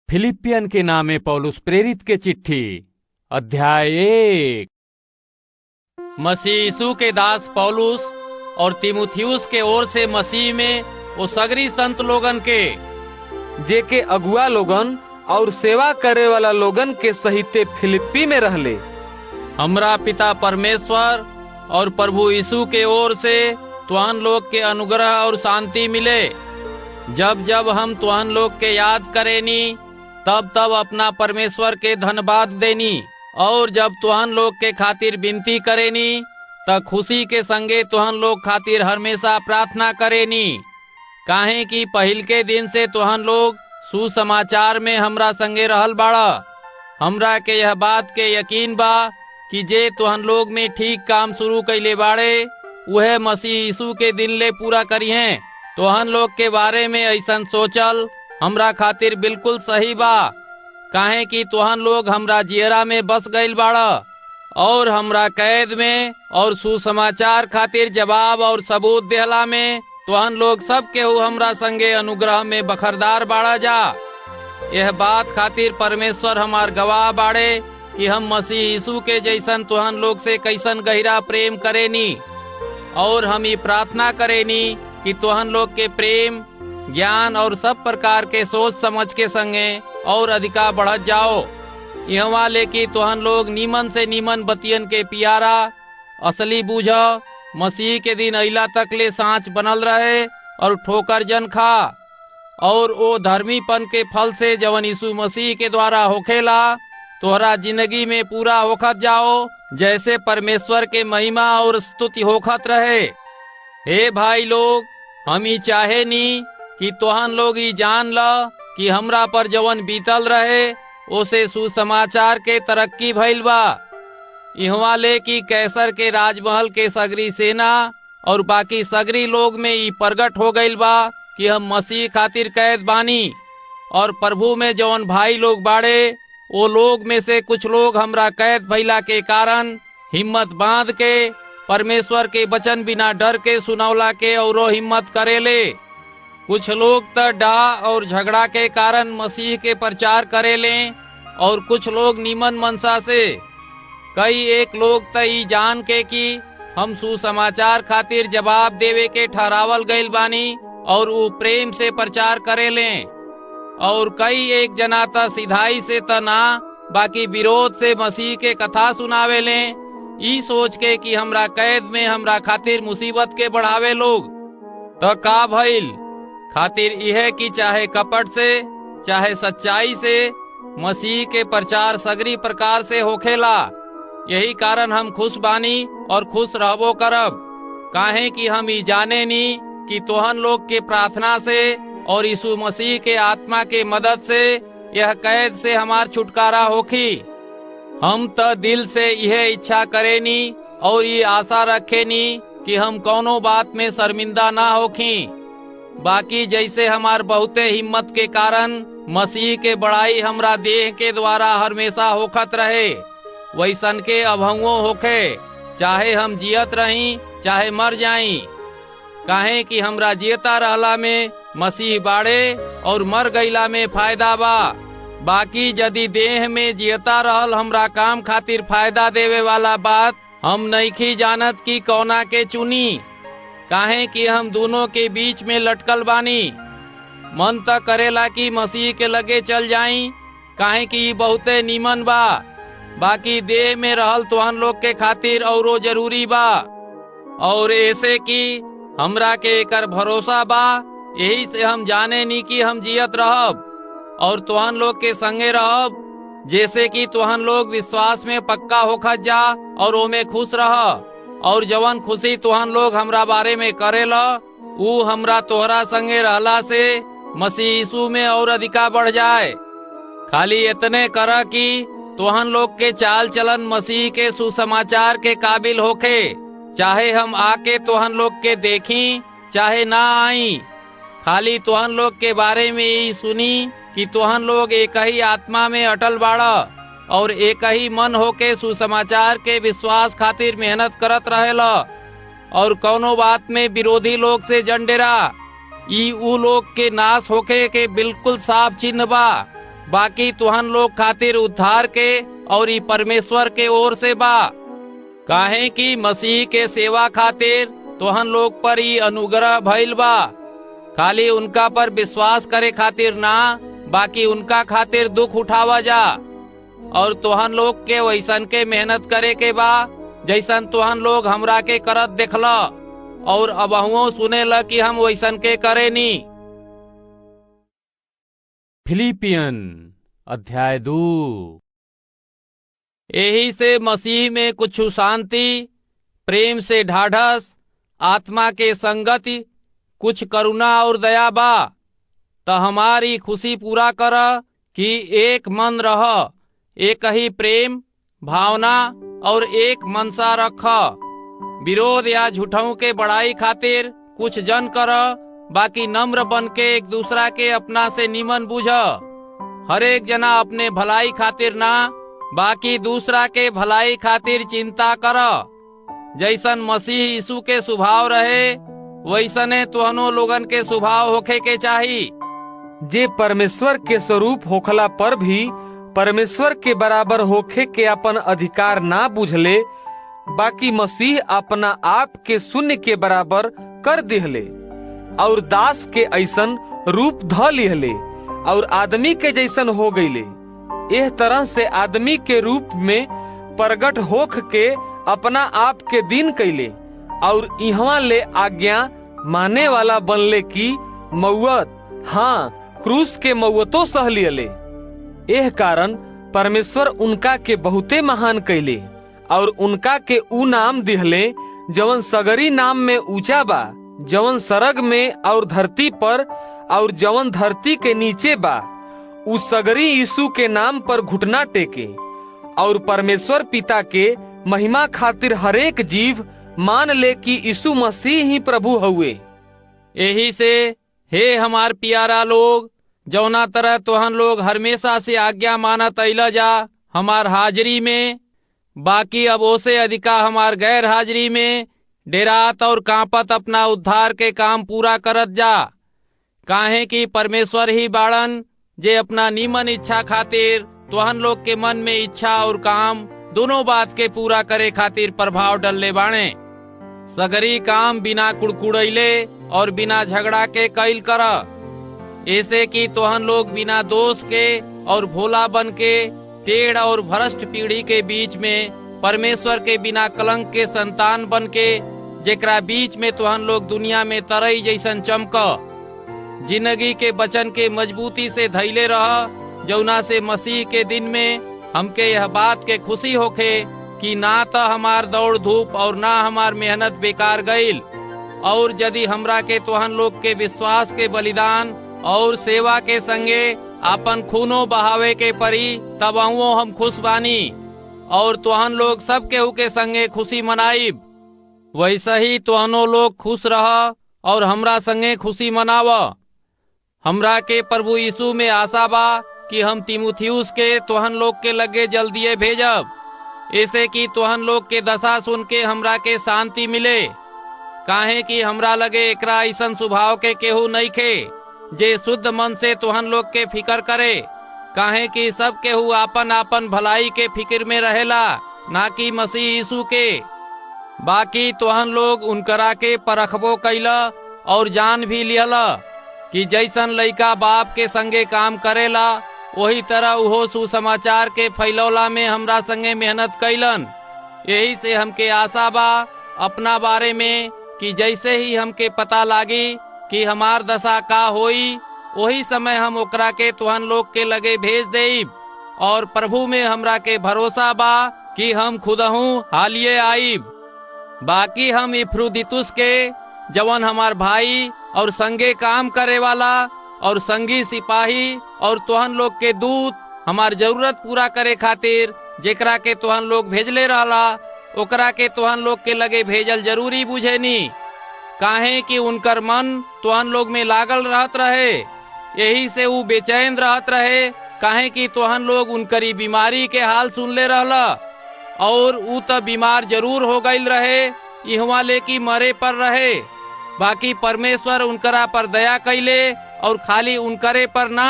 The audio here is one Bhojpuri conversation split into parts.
फिलिपियन के नामे पौलुस प्रेरित के चिट्ठी अध्याय 1। मसीह यीशु के दास पौलुस और तीमुथियुस के ओर से मसीह में वो सगरी संत लोगन के जे के अगुआ लोगन और सेवा करे वाला लोगन के सहिते फिलिप्पी में रहले, हमरा पिता परमेश्वर और प्रभु यीशु के ओर से तुहान लोग के अनुग्रह और शांति मिले। जब जब हम तुहान लोग के याद करेनी तब तब अपना परमेश्वर के धन्यवाद देनी, और जब तुहान लोग के खातिर विनती करेनी त खुशी के संगे तुहान लोग खातिर हमेशा प्रार्थना करेनी। काहे कि पहिल के दिन से तुहान लोग सुसमाचार में हमरा संगे रहल बाड़ा। हमरा के यह बात के यकीन बा कि जे तुहान लोग में ठीक काम शुरू कैले बाड़े वह मसीह यीशु के दिन ले पूरा करी हैं। तुहान लोग के बारे में ऐसन सोचल हमरा खातिर बिल्कुल सही बा, काहे कि तुहान लोग हमरा जियरा में बस गईल बाड़ा और हमरा कैद में और सुसमाचार खातिर जवाब और सबूत देहला में तुहान लोग सब केहू हमरा संगे अनुग्रह में बखरदार बाड़ा जा। यह बात खातिर परमेश्वर हमार गवाह बाड़े कि हम मसीह यीशु के जैसन तुहान लोग से कैसन गहरा प्रेम करेनी, और हम ये प्रार्थना करेनी कि तुहान लोग के प्रेम ज्ञान और सब प्रकार के सोच समझ के संगे और अधिका बढ़त जाओ। यहाँ ले कि तुहान लोग नीमन से नीमन बतियन के पियारा असली बूझ, मसीह के दिन अइला तक ले सांच बनल रहे और ठोकर जन खा, और वो धर्मीपन के फल से जवन यीशु मसीह के द्वारा होखेला तोहरा जिंदगी में पूरा होखत जाओ, जैसे परमेश्वर के महिमा और स्तुति होखत रहे। हे भाई लोग, हम ही चाहे नी कि तुहान लोग ही जान ल कि हमरा पर जवन बीतल रहे ओसे सुसमाचार के तरक्की भइल बा। इहवा ले कि कैसर के राजमहल के सगरी सेना और बाकी सगरी लोग में ई प्रगट हो गईल बा कि हम मसीह खातिर कैद बानी, और प्रभु में जवन भाई लोग बाड़े वो लोग में से कुछ लोग हमरा कैद भइला के कारण हिम्मत बांध के परमेश्वर के वचन बिना डर के सुनौला के औरो हिम्मत करेले। कुछ लोग त डाह और झगड़ा के कारण मसीह के प्रचार करेले, और कुछ लोग नीमन मनसा से। कई एक लोग त ई जान के कि हम सुसमाचार खातिर जवाब देवे के ठहरावल गईल बानी और ऊ प्रेम से प्रचार करेले, और कई एक जना त सिधाई से त ना बाकी विरोध से मसीह के कथा सुनावेले, ई सोच के कि हमरा कैद में हमरा खातिर मुसीबत के बढ़ावे लोग। तो का भइल खातिर यह कि चाहे कपट से चाहे सच्चाई से मसीह के प्रचार सगरी प्रकार से होखेला। यही कारण हम खुश बानी और खुश रहबो करब, काहे कि हम ई जाने नी कि तोहन लोग के प्रार्थना से और यीशु मसीह के आत्मा के मदद से यह कैद से हमार छुटकारा होखी। हम त दिल से यह इच्छा करेनी और ये आशा रखेनी कि हम कोनो बात में शर्मिंदा ना होखी। बाकी जैसे हमार बहुते हिम्मत के कारण मसीह के बड़ाई हमरा देह के द्वारा हमेशा होखत रहे, वैसन के अभंगो होखे, चाहे हम जियत रही चाहे मर जाई। काहे कि हमरा जियता रहला में मसीह बाड़े और मर गईला में फायदा बा। बाकी यदि देह में जियता रहल हमरा काम खातिर फायदा देवे वाला बात हम नइखी जानत कि कौना के चुनी, काहे कि हम दोनों के बीच में लटकल बानी। मन त करेला कि मसीह के लगे चल जाई, काहे कि बहुते नीमन बा। बाकी देह में रहल तुहान लोग के खातिर औरो जरूरी बा, और ऐसे कि हमरा के एकर भरोसा बा। यही से हम जाने नी कि हम जियत रहब और तुहान लोग के संगे रहब, जैसे कि तुहान लोग विश्वास में पक्का होखत जा और ओमे खुश रह, और जवन खुशी तुहान लोग हमरा बारे में करेला ऊ हमरा तोहरा संगे रहला से मसीह यीशु में और अधिका बढ़ जाए। खाली इतने कर कि तुहान लोग के चाल चलन मसीह के सुसमाचार के काबिल होखे, चाहे हम आके तुहान लोग के देखी चाहे ना आई। खाली तुहान लोग के बारे में यही सुनी कि तुहान लोग एक ही आत्मा में अटल बाड़ा और एक ही मन होके सुसमाचार के विश्वास खातिर मेहनत करत रहेला, और कौनो बात में विरोधी लोग से जन डेरा। ई ऊ लोग के नाश होके के बिल्कुल साफ चिन्ह बा। बाकी तुहन लोग खातिर उद्धार के और ई परमेश्वर के ओर से बा। काहे कि मसीह के सेवा खातिर तुहन लोग पर ई अनुग्रह भइल बा, खाली उनका पर विश्वास करे खातिर ना, बाकी उनका खातिर दुख उठावा जा। और तुहन लोग के वैसन के मेहनत करे के बा जैसन तुहन लोग हमरा के करत देखला, और अबहुओ सुने ल कि हम वैसन के करे नी। फिलिपियन अध्याय 2। यही से मसीह में कुछ शांति, प्रेम से ढाढ़स, आत्मा के संगति, कुछ करुणा और दया बा। त हमारी खुशी पूरा कर कि एक मन रह, एक ही प्रेम भावना और एक मनसा रख। विरोध या झूठों के बड़ाई खातिर कुछ जन कर, बाकी नम्र बन के एक दूसरा के अपना से निमन बुझ। हर एक जना अपने भलाई खातिर ना, बाकी दूसरा के भलाई खातिर चिंता कर। जैसन मसीह यीशु के स्वभाव रहे वैसने तुहनो लोगन के स्वभाव होखे के चाही। जे परमेश्वर के स्वरूप होखला पर भी परमेश्वर के बराबर होखे के अपन अधिकार ना बुझले, बाकी मसीह अपना आप के शून्य के बराबर कर दिहले और दास के ऐसन रूप ध लिहले और आदमी के जैसन हो गईले। एह तरह से आदमी के रूप में प्रगट होख के अपना आप के दिन कैले और इहवा ले आज्ञा माने वाला बनले की मौत, हाँ क्रूस के मौतो सह लियले। एह कारण परमेश्वर उनका के बहुते महान कैले और उनका के ऊ नाम दिहले जवन सगरी नाम में ऊंचा बा, जवन सरग में और धरती पर और जवन धरती के नीचे बा, ऊ सगरी यीशु के नाम पर घुटना टेके और परमेश्वर पिता के महिमा खातिर हरेक जीव मान ले कि यीशु मसीह ही प्रभु हुए। यही से हे हमार प्यारा लोग, जौना तरह तुहन लोग हमेशा से आज्ञा मानत अइला जा हमार हाजिरी में, बाकी अब ओसे अधिका हमार गैर हाजिरी में डेरात और कांपत अपना उद्धार के काम पूरा करत जा। काहे कि परमेश्वर ही बाड़न जे अपना नीमन इच्छा खातिर तुहन लोग के मन में इच्छा और काम दोनों बात के पूरा करे खातिर प्रभाव डलले बाणे। सगरी काम बिना कुड़कुड़ैले और बिना झगड़ा के कैल कर, ऐसे कि तुहन लोग बिना दोष के और भोला बन के टेढ़ और भ्रष्ट पीढ़ी के बीच में परमेश्वर के बिना कलंक के संतान बन के, जेकरा बीच में तुहन लोग दुनिया में तरई जैसन चमक, जिंदगी के वचन के मजबूती से धैले रह, जौना से मसीह के दिन में हमके यह बात के खुशी होखे कि ना तो हमार दौड़ धूप और ना हमार मेहनत बेकार गईल। और यदि हमरा के तुहन लोग के विश्वास के बलिदान और सेवा के संगे आपन खूनो बहावे के परी, तब हम खुश बानी और तुहन लोग सब केहू के संगे खुशी मनाइब। वैसा ही तुहनो लोग खुश रह और हमरा संगे खुशी मनाव। हमरा के प्रभु यीशु में आशा बा कि हम तीमुथियुस के तुहन लोग के लगे जल्दिए भेजब, ऐसे कि तुहन लोग के दशा सुन के हमरा के शांति मिले। काहे कि हमरा लगे एकरा ऐसन स्वभाव के केहू नहीं खे जे शुद्ध मन से तुहन लोग के फिकर करे। काहे कि सब केहू आपन आपन भलाई के फिक्र में रहेला, ना कि मसीह यीशु के। बाकी तुहन लोग उनकरा के परखबो कैला और जान भी लियला कि जैसन लइका बाप के संगे काम करेला, वही तरह उहो सुसमाचार के फैलौला में हमरा संगे मेहनत कैलन। यही से हमके आशा बा अपना बारे में कि जैसे ही हमके पता लागी कि हमार दशा का होई, वही समय हम ओकरा के तुहन लोग के लगे भेज देब। और प्रभु में हमरा के भरोसा बा कि हम खुदहू हालिए आईब। बाकी हम इफ्रुदितुस के, जवन हमार भाई और संगे काम करे वाला और संगी सिपाही और तुहन लोग के दूत, हमार जरूरत पूरा करे खातिर जेकरा के तुहन लोग भेजले रहला, ओकरा के तुहन लोग के लगे भेजल जरूरी बुझेनी। काहे कि उनकर मन तुहन लोग में लागल रहत रहे, यही से ऊ बेचैन रहत रहे। काहे कि तुहन लोग उनकरी बीमारी के हाल सुनले रहला, और ऊ तो बीमार जरूर हो गईल रहे, इहवा ले की मरे पर रहे। बाकी परमेश्वर उनकरा पर दया कैले, और खाली उनकरे पर ना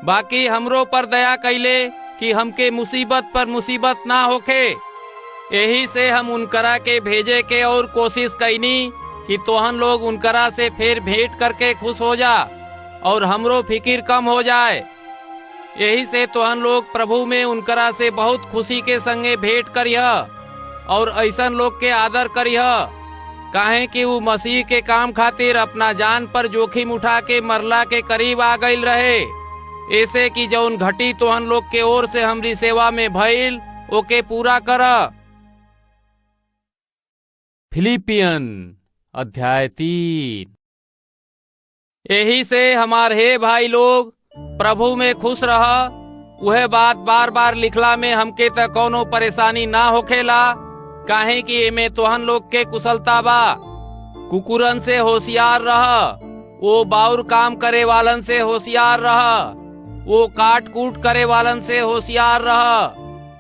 बाकी हमरो पर दया कैले कि हमके मुसीबत पर मुसीबत ना होखे। यही से हम उनकरा के भेजे के और कोशिश कैनी कि तोहन लोग उनकरा से फिर भेंट करके खुश हो जा और हमरो फिकिर कम हो जाए। यही से तोहन लोग प्रभु में उनकरा से बहुत खुशी के संगे भेंट करिह और ऐसन लोग के आदर करिह, काहे कि वो मसीह के काम खातिर अपना जान पर जोखिम उठा के मरला के करीब आ गईल रहे। ऐसे कि जौन घटी तोहन लोग के ओर से हमरी सेवा में भइल ओके पूरा कर। फिलिपियन अध्याय 3। यही से हमार हे भाई लोग प्रभु में खुश रह। वह बात बार बार लिखला में हमके त कोनो परेशानी ना होखेला, काहे कि एमे तोहन लोग के कुशलता बा। कुकुरन से होशियार रह, वो बाउर काम करे वालन से होशियार रह, वो काट कूट करे वालन से होशियार रह,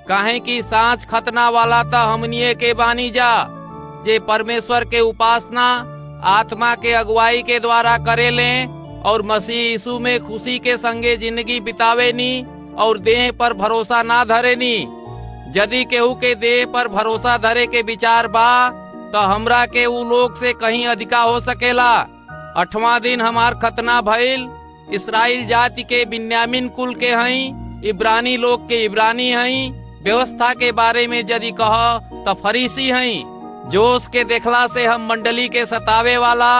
काहे कि सांच खतना वाला त हमनिए के बानी जा, जे परमेश्वर के उपासना आत्मा के अगुवाई के द्वारा करे लें और मसीह यीशु में खुशी के संगे जिंदगी बितावे नी और देह पर भरोसा ना धरे नी। यदि केहू के देह पर भरोसा धरे के विचार बा तो हमरा के उ लोग से कहीं अधिका हो सकेला। 8वां दिन हमार खतना भइल। इस्राएल जाति के बिन्यामीन कुल के हई, इब्रानी लोग के इब्रानी हई। व्यवस्था के बारे में यदि कह तो फरीसी हई। जोश के देखला से हम मंडली के सतावे वाला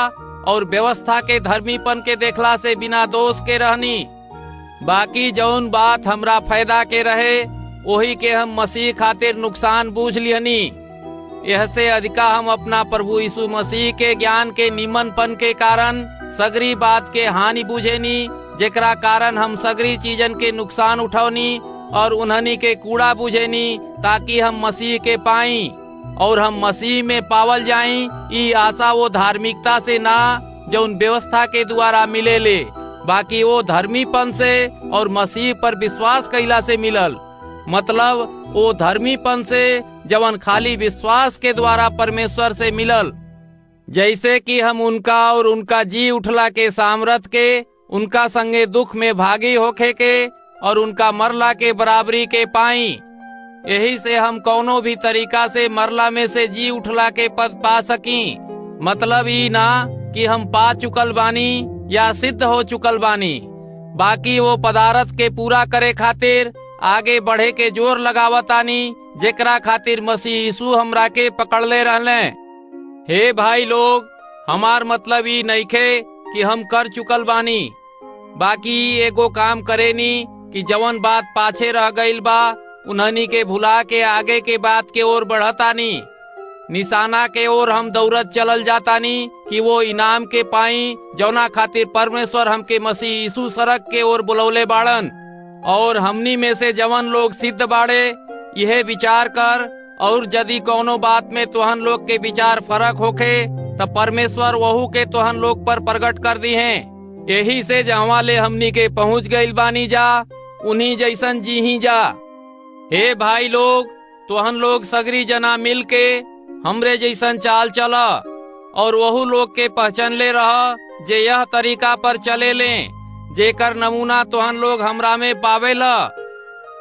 और व्यवस्था के धर्मीपन के देखला से बिना दोष के रहनी। बाकी जौन बात हमरा फायदा के रहे वही के हम मसीह खातिर नुकसान बूझ लिहनी। यह से अधिका हम अपना प्रभु यीशु मसीह के ज्ञान के निमनपन के कारण सगरी बात के हानि बूझेनी, जेकरा कारण हम सगरी चीजन के नुकसान उठौनी और उन्हनी के कूड़ा बूझेनी, ताकि हम मसीह के पाई और हम मसीह में पावल जाई। ई आशा वो धार्मिकता से ना जौन व्यवस्था के द्वारा मिले ले, बाकी वो धर्मीपन से और मसीह पर विश्वास कैला से मिलल। मतलब वो धर्मीपन से जवन खाली विश्वास के द्वारा परमेश्वर से मिलल। जैसे कि हम उनका और उनका जी उठला के सामर्थ के उनका संगे दुख में भागी होखे के और उनका मरला के बराबरी के पाई। यही से हम कौनो भी तरीका से मरला में से जी उठला के पद पा सकी। मतलब ई ना कि हम पा चुकल बानी या सिद्ध हो चुकल बानी, बाकी वो पदार्थ के पूरा करे खातिर आगे बढ़े के जोर लगावतानी, जेकरा खातिर मसीह यीशु हमरा के पकड़ले रहले। हे भाई लोग, हमार मतलब ई नइखे कि हम कर चुकल बानी, बाकी एगो काम करेनी कि जवन बात पाछे रह गईल बा उन्हनी के भुला के आगे के बात के ओर बढ़तानी। निशाना के ओर हम दौड़त चलल जातानी कि वो इनाम के पाई जौना खातिर परमेश्वर हमके मसीह यीशु सड़क के ओर बुलौले बाड़न। और हमनी में से जवन लोग सिद्ध बाड़े यह विचार कर, और यदि कोनो बात में तोहन लोग के विचार फर्क होखे तो परमेश्वर वहू के तोहन लोग पर प्रकट कर दी है। यही से जहाँ ले हमनी के पहुँच गईल बानी जा उन्हीं जैसन जी ही जा। हे भाई लोग, तोहन लोग सगरी जना मिल के हमरे जैसन चाल चला और वहू लोग के पहचान ले रहा जे यह तरीका पर चले लें, जेकर नमूना तोहन लोग हमरा में पावेला।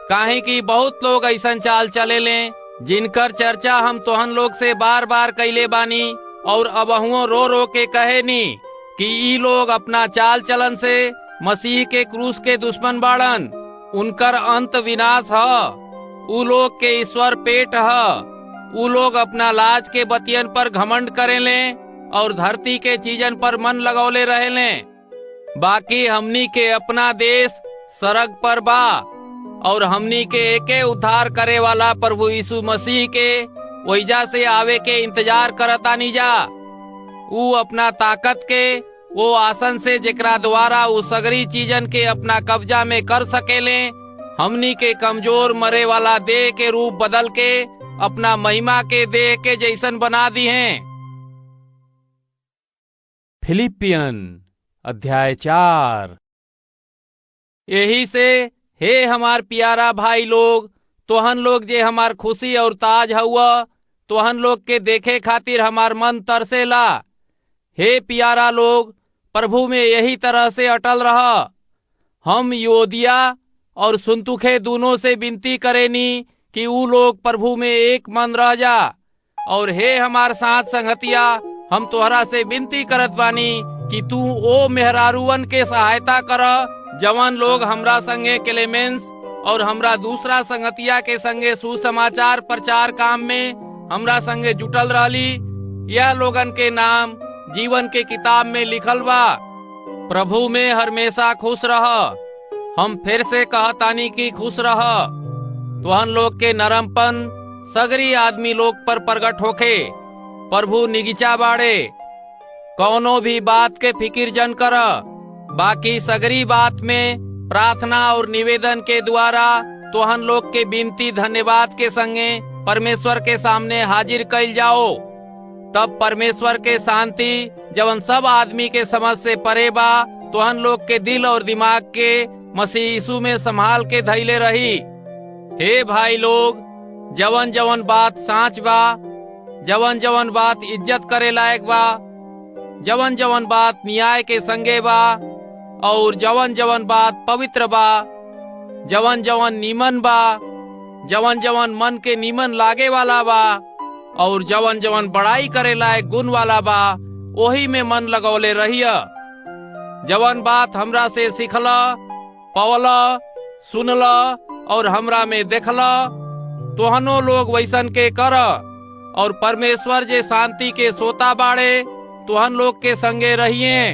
काहे कि बहुत लोग ऐसन चाल चले लें जिनकर चर्चा हम तोहन लोग से बार बार कैले बानी और अबहुओं रो रो के कहे नी कि ई लोग अपना चाल चलन से मसीह के क्रूस के दुश्मन बाड़न। उनकर अंत विनाश है। उ लोग के ईश्वर पेट है। उ लोग अपना लाज के बतियन पर घमंड करेले और धरती के चीजन पर मन लगौले रहेले। बाकी हमनी के अपना देश सरग पर बा और हमनी के एके उद्धार करे वाला प्रभु यीशु मसीह के वहीजा से आवे के इंतजार करतानी जा। उ अपना ताकत के वो आसन से जेकरा द्वारा उ सगरी चीजन के अपना कब्जा में कर सकेले हमनी के कमजोर मरे वाला देह के रूप बदल के अपना महिमा के देह के जैसन बना दी हैं। फिलिपियन अध्याय 4। यही से हे हमार प्यारा भाई लोग, तोहन लोग जे हमार खुशी और ताज हुआ, तोहन लोग के देखे खातिर हमार मन तरसेला। हे प्यारा लोग, प्रभु में यही तरह से अटल रह। हम योदिया और सुन्तुखे दोनों से विनती करेनी कि ऊ लोग प्रभु में एक मन रह जा। और हे हमार साथ संगतिया, हम तोहरा से विनती करत बानी कि तू ओ मेहरारूवन के सहायता कर जवन लोग हमरा संगे क्लेमेंस और हमरा दूसरा संगतिया के संगे सुसमाचार प्रचार काम में हमरा संगे जुटल रहली। यह लोगन के नाम जीवन के किताब में लिखल बा। प्रभु में हमेशा खुश रह। हम फिर से कहतानी कि खुश रह। तुहन लोग के नरमपन सगरी आदमी लोग पर प्रगट होखे। प्रभु निगिचा बाड़े। कौनो भी बात के फिकिर जन कर, बाकी सगरी बात में प्रार्थना और निवेदन के द्वारा तुहन लोग के विनती धन्यवाद के संगे परमेश्वर के सामने हाजिर कइल जाओ। तब परमेश्वर के शांति जवन सब आदमी के समझ से परे बा तुहन लोग के दिल और दिमाग के मसीह यीशु में संभाल के धैले रही। हे भाई लोग, जवन जवन बात साँच बा, जवन जवन बात इज्जत करे लायक बा, जवन जवन बात न्याय के संगे बा, और जवन जवन बात पवित्र बा, जवन जवन नीमन बा, जवन जवन मन के नीमन लागे वाला बा, और जवन जवन बड़ाई करे लायक गुण वाला बा, ओही में मन लगौले रहिया। जवन बात हमरा से सीखला, पवला, सुनला और हमरा में देखला, तोहनो लोग वैसन के कर। और परमेश्वर जे शांति के सोता बाड़े तुहन लोग के संगे रहिए।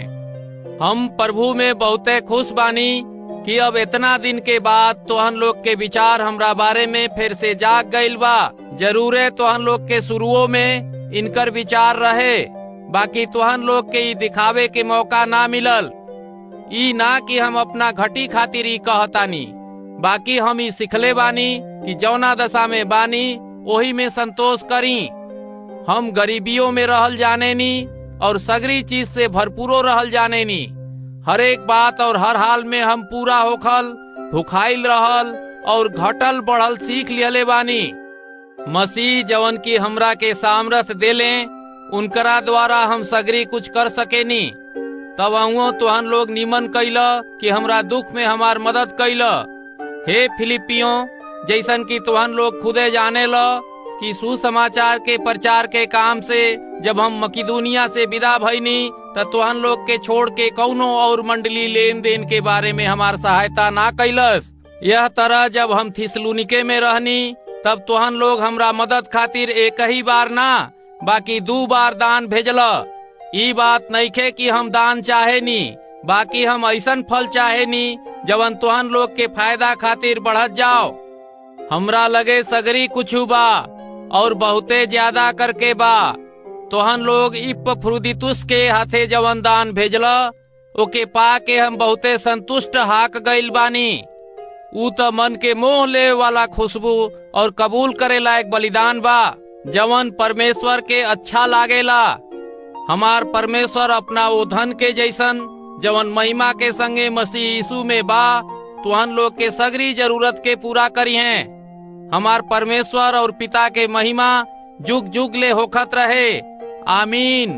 हम प्रभु में बहुते खुश बानी कि अब इतना दिन के बाद तुहन लोग के विचार हमरा बारे में फिर से जाग गइल बा। जरूरे तुहन लोग के शुरुओं में इनकर विचार रहे, बाकी तुहन लोग के दिखावे के मौका ना मिलल। ई ना कि हम अपना घटी खातिर ई कहतानी, बाकी हम ई सिखले बानी कि जौना दशा में बानी ओही में संतोष करी। हम गरीबियों में रहल जाने नी और सगरी चीज से भरपूरो रहल जाने नी। हर एक बात और हर हाल में हम पूरा होखल, भुखाइल रहल और घटल बढ़ल सीख लिहले बानी। मसीह जवन की हमरा के सामर्थ देले उनकरा द्वारा हम सगरी कुछ कर सकेनी। तब अहुओ तुहन लोग निमन कैला कि हमरा दुख में हमार मदद कैला। हे फिलिपियों, जैसन कि तुहन लोग खुदे जाने ला कि सुसमाचार के प्रचार के काम से जब हम मकिदुनिया से विदा भईनी त तुहन लोग के छोड़ के कौनो और मंडली लेन देन के बारे में हमार सहायता ना कैलस। यह तरह जब हम थिस्सलुनीके में रहनी तब तुहन लोग हमरा मदद खातिर एक ही बार ना बाकी 2 बार दान भेजला। ई बात नइखे कि हम दान चाहे नी, बाकी हम ऐसन फल चाहे नी जवन तुहन लोग के फायदा खातिर बढ़त जाओ। हमरा लगे सगरी कुछ बा और बहुते ज्यादा करके बा। तुहन लोग इपफ्रुदीतुस के हाथे जवन दान भेजला ओके पा के हम बहुते संतुष्ट हाक गइल बानी। ऊ त मन के मोह ले वाला खुशबू और कबूल करे लायक बलिदान बा जवन परमेश्वर के अच्छा लागेला। हमार परमेश्वर अपना वो धन के जैसन जवन महिमा के संगे मसीह यीशु में बा तुहन लोग के सगरी जरूरत के पूरा करी हैं। हमार परमेश्वर और पिता के महिमा जुग जुग ले होखत रहे। आमीन।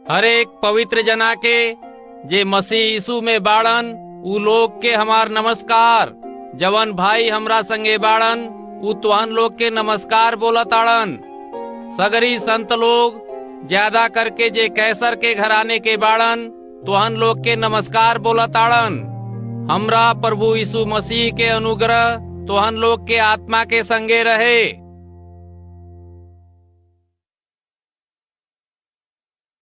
हर एक पवित्र जना के जे मसीह यीशु में बाड़न ऊ लोग के हमार नमस्कार। जवन भाई हमरा संगे बाड़न ऊ तुहन लोग के नमस्कार बोलताड़न। सगरी संत लोग ज्यादा करके जे कैसर के घराने के बाड़न तुहन लोग के नमस्कार बोलताड़न। हमरा प्रभु यीशु मसीह के अनुग्रह तुहन लोग के आत्मा के संगे रहे।